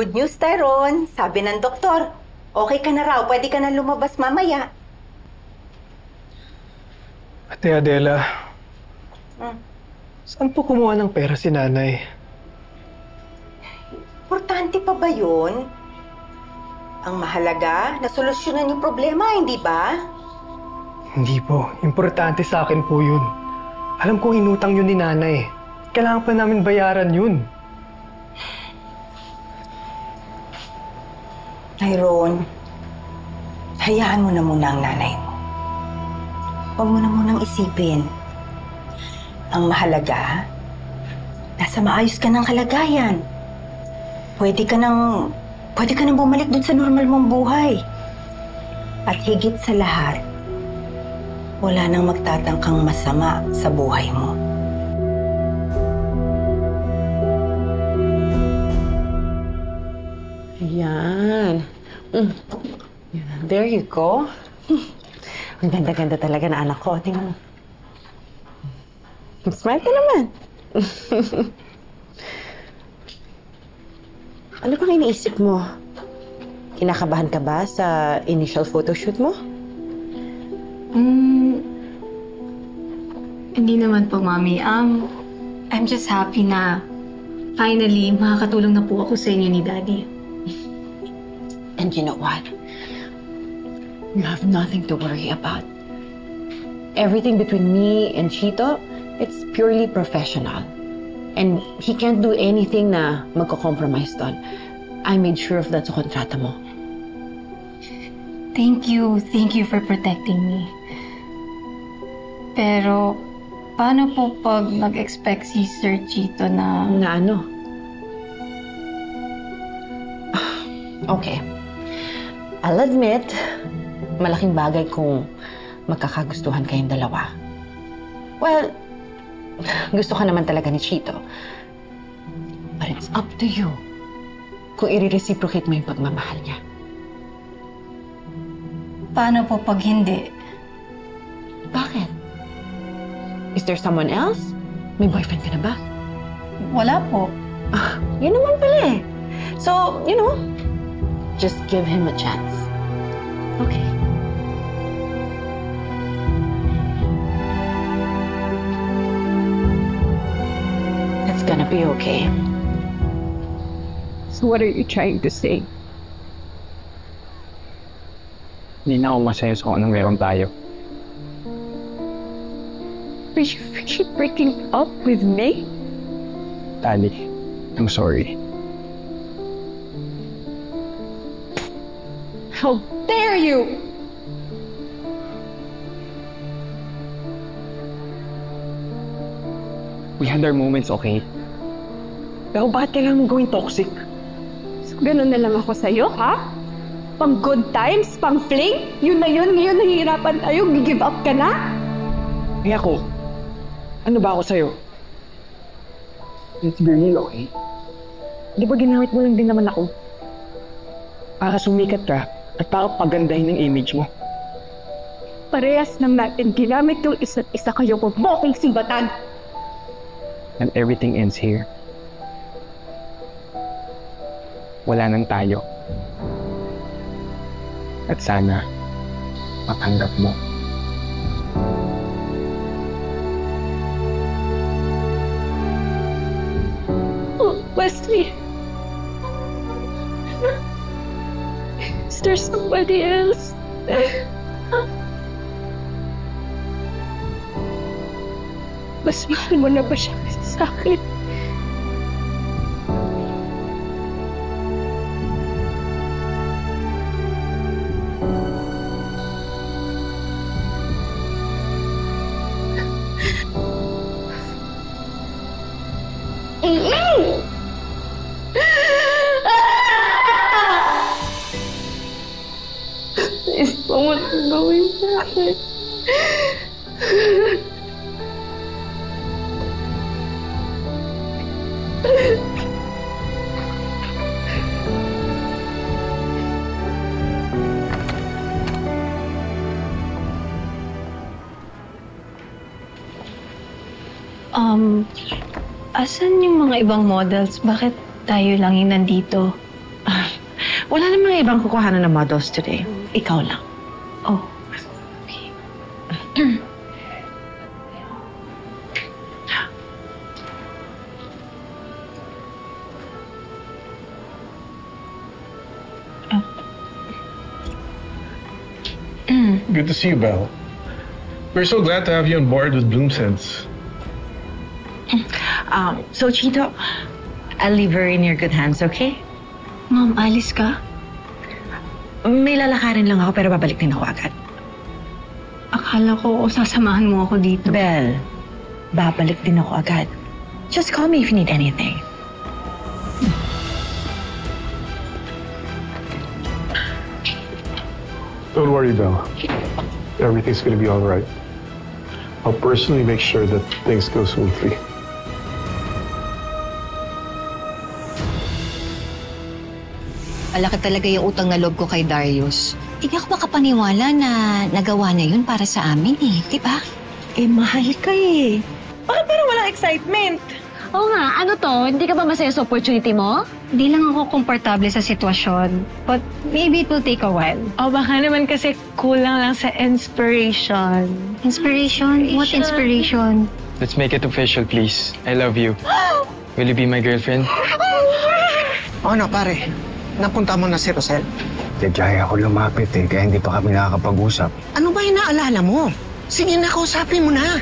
Good news, Tyrone. Sabi ng doktor, okay ka na raw. Pwede ka na lumabas mamaya. Ate Adela, saan po kumuha ng pera si nanay? Importante pa ba yun? Ang mahalaga, nasolusyonan yung problema, hindi ba? Hindi po. Importante sa akin po yun. Alam kong inutang yun ni nanay. Kailangan pa namin bayaran yun. Tyrone, hayaan mo na muna ang nanay mo. Huwag mo na munang isipin. Ang mahalaga, nasa maayos ka ng kalagayan. Pwede ka nang bumalik dun sa normal mong buhay. At higit sa lahat, wala nang magtatangkang masama sa buhay mo. Ayan. There you go. Ang ganda-ganda talaga na anak ko. Tingnan mo. Smile ka naman. Ano bang iniisip mo? Kinakabahan ka ba sa initial photoshoot mo? Hindi naman po, Mami. I'm just happy na finally makakatulong na po ako sa inyo ni Daddy. And you know what? You have nothing to worry about. Everything between me and Chito, it's purely professional. And he can't do anything na magko-compromise doon. I made sure of that sa kontrata mo. Thank you for protecting me. Pero, paano po pag nag-expect si Sir Chito na... Na ano? Okay. I'll admit, malaking bagay kung magkakagustuhan kayong dalawa. Well, gusto ka naman talaga ni Chito. But it's up to you kung i-reciprocate mo yung pagmamahal niya. Paano po pag hindi? Bakit? Is there someone else? May boyfriend ka na ba? Wala po. Yun naman pala eh. So, you know, just give him a chance. Okay. It's gonna be okay. So what are you trying to say? Hindi na ako masaya sa kung anong meron tayo. Are you really breaking up with me? Tali, I'm sorry. How dare you! We had our moments, okay? Pero bakit kailangan mong gawing toxic? So ganun na lang ako sa'yo, ha? Pang good times, pang fling? Yun na yun, ngayon nahihirapan tayo, give up ka na? Kaya ako, ano ba ako sa'yo? Let's be real, okay? Di ba ginamit mo lang din naman ako? Para sumikat ka at para pagandahin ang image mo. Parehas lang natin ginamit yung isa't isa kayo kung boking simbatan. And everything ends here. Wala nang tayo. At sana, matanggap mo. Oh, Wesley. Is there somebody else? Mas mahal mo na ba siya sa akin? Please, huwag mo gawin sa akin. Asan yung mga ibang models? Bakit tayo lang yung nandito? Wala namang ibang kukuhanan ng models today. Ikaw lang. Oh. Good to see you, Belle. We're so glad to have you on board with Bloomsense. So, Chito, I'll leave her in your good hands, okay? Ma'am, alis ka? May lalakarin lang ako pero babalik din ako agad. Akala ko sasamahan mo ako dito. Belle, babalik din ako agad. Just call me if you need anything. Don't worry, Belle. Everything's gonna be all right. I'll personally make sure that things go smoothly. Malaki talaga yung utang na loob ko kay Darius. Hindi ako makapaniwala na nagawa niya yun para sa amin di ba? Eh, mahal ka eh. Bakit parang walang excitement? Oo nga, ano to? Hindi ka ba masaya sa opportunity mo? Di lang ako komportable sa sitwasyon. But maybe it will take a while. O baka naman kasi kulang lang sa inspiration. Inspiration? What inspiration? Let's make it official, please. I love you. Will you be my girlfriend? Ano, pare? Napunta mo na si Rosel? Dadya ako lumapit kaya hindi pa kami nakakapag-usap. Ano ba yung naalala mo? Sige na, kausapin mo na.